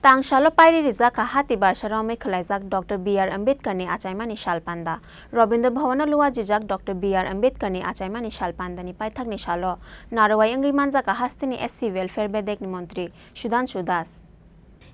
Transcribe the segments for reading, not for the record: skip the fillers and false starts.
Tangsalo Pairuwi Rwjakha Hati Barsa Romwi Khlaijak Dr. B.R. Ambedkar ni Achaimani Sal Panda Robindra Bhavana Rwjakha Dr. B.R. Ambedkar ni Achaimani Sal Panda ni Paithak ni Salo Narwai Angi Manjaka Hastini SC Welfare Bedek ni Mantri Sudhanshu Das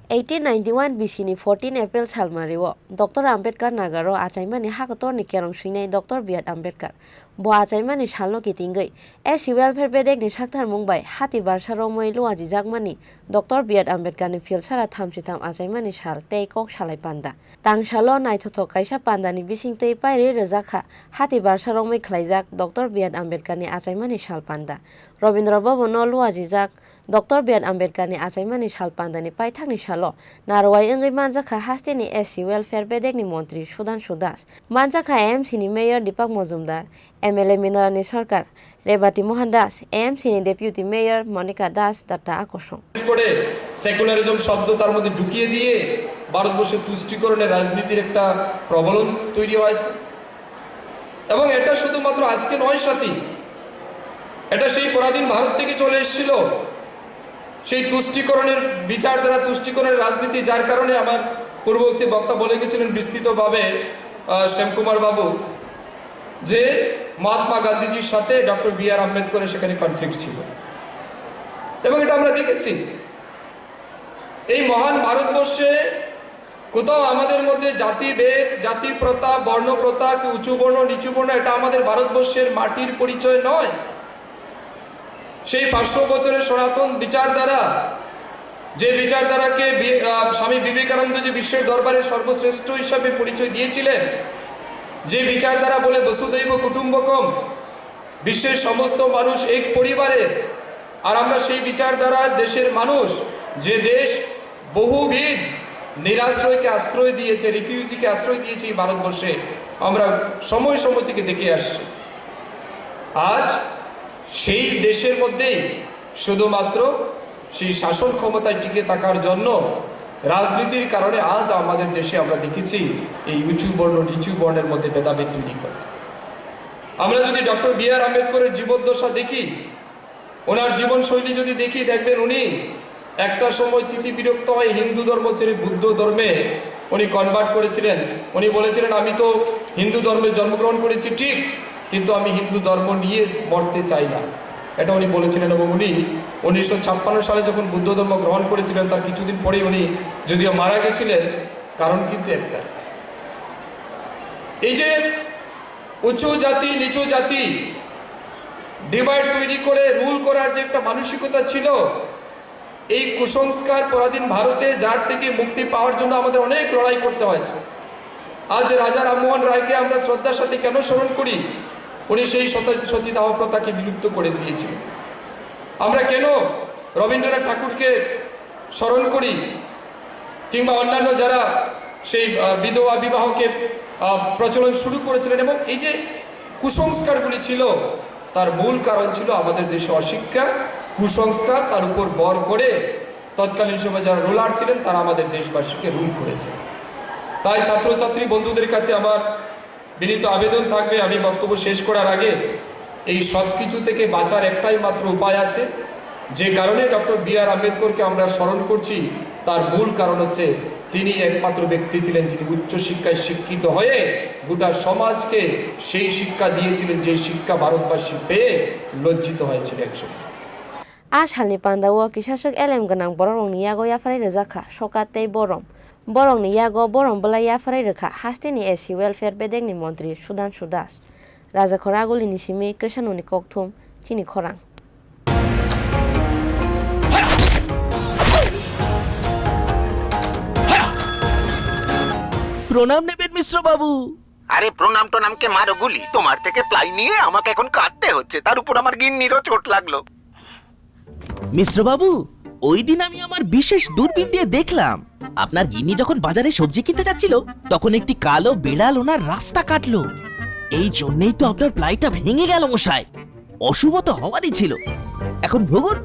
1891 BC 14 April Salmario Dr. Ambedkar Nagaro Achaimani Hakator ni Kerong Shinai Dr. B.R. Ambedkar Bo Achaimani Salno Kitingai SC Welfare Bedek ni Saktar Mumbai Hati Barsa Romwi Rwjakha Mani Dr. B.R. Ambedkar ni Filsara Thamsitam Achaimani Sal Tei Kok Salai Panda Tangsalo Naithothok Kaisa Panda ni Bisingtei Pairuwi Rwjakha Hati Barsa Romwi Khlaijak Dr. B.R. Ambedkar ni Achaimani Sal Panda Robindra Bhavana Rwjakha Dr. B.R. Ambedkar ni Achaimani Sal Panda ni Paithak ni Salo Narwai Angi Manjaka Hastini SC Welfare Bedek ni Mantri Sudhanshu Das Manjaka AMC ni Mayor Deepak Majumdar MLA Minarani Sarkar Rebati Mohan Das AMC ni Deputy Mayor Monica Das Data Akosong করে secularism শব্দ তার মধ্যে ঢুকিয়ে দিয়ে ভারতবর্ষের তুষ্টিকরণের রাজনীতির একটা প্রবলন তৈরি হয়েছে এবং এটা শুধুমাত্র আজকে নয় সাথী এটা সেই পরাধীন ভারত থেকে চলে এসেছিল সেই তুষ্টিকরণের বিচারধারা তুষ্টিকরণের রাজনীতি যার কারণে আমার পূর্ববর্তী বক্তা বলে গেছিলেন বিস্তৃতভাবে শ্যামকুমার বাবু যে মহাত্মা গান্ধীজির সাথে ডক্টর বি.আর. আম্বেদকরের সেখানে কনফ্লিক্ট ছিল এবং এটা আমরা দেখেছি এই মহান ভারতবর্ষে কোথাও আমাদের মধ্যে জাতিভেদ জাতি প্রথা বর্ণ প্রথা উঁচু বর্ণ নিচু বর্ণ এটা আমাদের ভারতবর্ষের মাটির পরিচয় নয় সেই 500 বছরের সনাতন বিচারধারা যে বিচারধারাকে স্বামী বিবেকানন্দ যে বিশ্বের দরবারে সর্বশ্রেষ্ঠ হিসাবে পরিচয় দিয়েছিলেন যে বিচারধারা বলে বসুধৈব কুটুম্বকম বিশ্বের সমস্ত মানুষ এক পরিবারের আর আমরা সেই বিচারধারার দেশের মানুষ যে দেশ বহুবিধ নিরাশ্রয়কে আশ্রয় দিয়েছে রিফিউজিকে আশ্রয় দিয়েছে এই ভারতবর্ষে আমরা সময় সময় থেকে দেখে আসছি আজ সেই দেশের মধ্যেই শুধুমাত্র সেই শাসন ক্ষমতায় টিকে থাকার জন্য রাজনীতির কারণে আজ আমাদের দেশে আমরা দেখেছি এই উঁচু বর্ণ নিচু বর্ণের মধ্যে ভেদাভেদ তৈরি করে আমরা যদি ডক্টর বি.আর. আম্বেদকরের জীবদ্দশা দেখি ওনার জীবনশৈলী যদি দেখি দেখবেন উনি একটা সময় তিতিবিরক্ত হয়ে হিন্দু ধর্ম ছেড়ে বুদ্ধ ধর্মে উনি কনভার্ট করেছিলেন উনি বলেছিলেন আমি তো হিন্দু ধর্মে জন্মগ্রহণ করেছি ঠিক কিন্তু আমি হিন্দু ধর্ম নিয়ে মরতে চাই না এটা উনি বলেছিলেন এবং উনি 1956 সালে যখন বুদ্ধ ধর্ম গ্রহণ করেছিলেন তার কিছুদিন পরেই উনি যদিও মারা গেছিলেন কারণ কিন্তু একটা এই যে উঁচু জাতি নিচু জাতি ডিভাইড তৈরি করে রুল করার যে একটা মানসিকতা ছিল এই কুসংস্কার পরাধীন ভারতে যার থেকে মুক্তি পাওয়ার জন্য আমাদের অনেক লড়াই করতে হয়েছে আজ রাজা রামমোহন রায়কে আমরা শ্রদ্ধার সাথে কেন স্মরণ করি উনি সেই সতীদাহ প্রথাকে বিলুপ্ত করে দিয়েছিলেন আমরা কেন রবীন্দ্রনাথ ঠাকুরকে স্মরণ করি কিংবা অন্যান্য যারা সেই বিধবা বিবাহকে প্রচলন শুরু করেছিলেন এবং এই যে কুসংস্কারগুলি ছিল তার মূল কারণ ছিল আমাদের দেশে অশিক্ষা কুসংস্কার তার উপর ভর করে তৎকালীন সময় যারা রুলার ছিলেন তারা আমাদের দেশবাসীকে রুল করেছে তাই ছাত্রছাত্রী বন্ধুদের কাছে আমার বিনীত আবেদন থাকবে আমি বক্তব্য শেষ করার আগে এই সব কিছু থেকে বাঁচার একটাই মাত্র উপায় আছে যে কারণে ডক্টর বি.আর. আম্বেদকরকে আমরা স্মরণ করছি তার মূল কারণ হচ্ছে তিনি একমাত্র ব্যক্তি ছিলেন যিনি উচ্চশিক্ষায় শিক্ষিত হয়ে গোটা সমাজকে সেই শিক্ষা দিয়েছিলেন যে শিক্ষা ভারতবাসী পেয়ে লজ্জিত হয়েছিল একসময় Asalni Panda wo kisasuk elem ganang borong ni yago yafarai Rwjakha sokatei borong ni yago borong bela yafarai rekha hastini SC Welfare Bedek ni Mantri Sudhanshu Das Raja Khoraguli ni simi Krishanuni kokthum Chini Khorang প্রণাম নেবেন মিশ্র বাবু আরে প্রণাম টনামকে মারো গুলি তোমার থেকে ply নিয়ে আমাকে এখন কাটতে হচ্ছে তার উপর আমার গিন্নিরও চোট লাগলো মিশ্র বাবু ওই দিন আমি আমার বিশেষ দূরবীন দিয়ে দেখলাম আপনার গিন্নি যখন বাজারে সবজি কিনতে যাচ্ছিল তখন একটি কালো বিড়াল ওনার রাস্তা কাটলো এই জন্যই তো আপনার প্লাইটা ভেঙে গেল মশাই অশুভ তো হওয়ারই ছিল এখন ভোগুন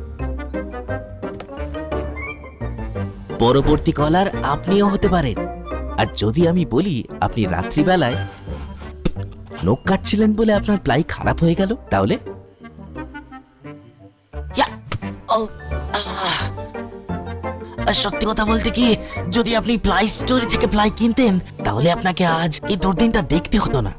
পরবর্তী কলার আপনিও হতে পারেন আর যদি আমি বলি আপনি রাত্রিবেলায় নখ কাটছিলেন বলে আপনার প্লাই খারাপ হয়ে গেল তাহলে আর সত্যি কথা বলতে কি, যদি আপনি প্লাই স্টোরি থেকে প্লাই কিনতেন তাহলে আপনাকে আজ এই দুর্দিনটা দেখতে হতো না।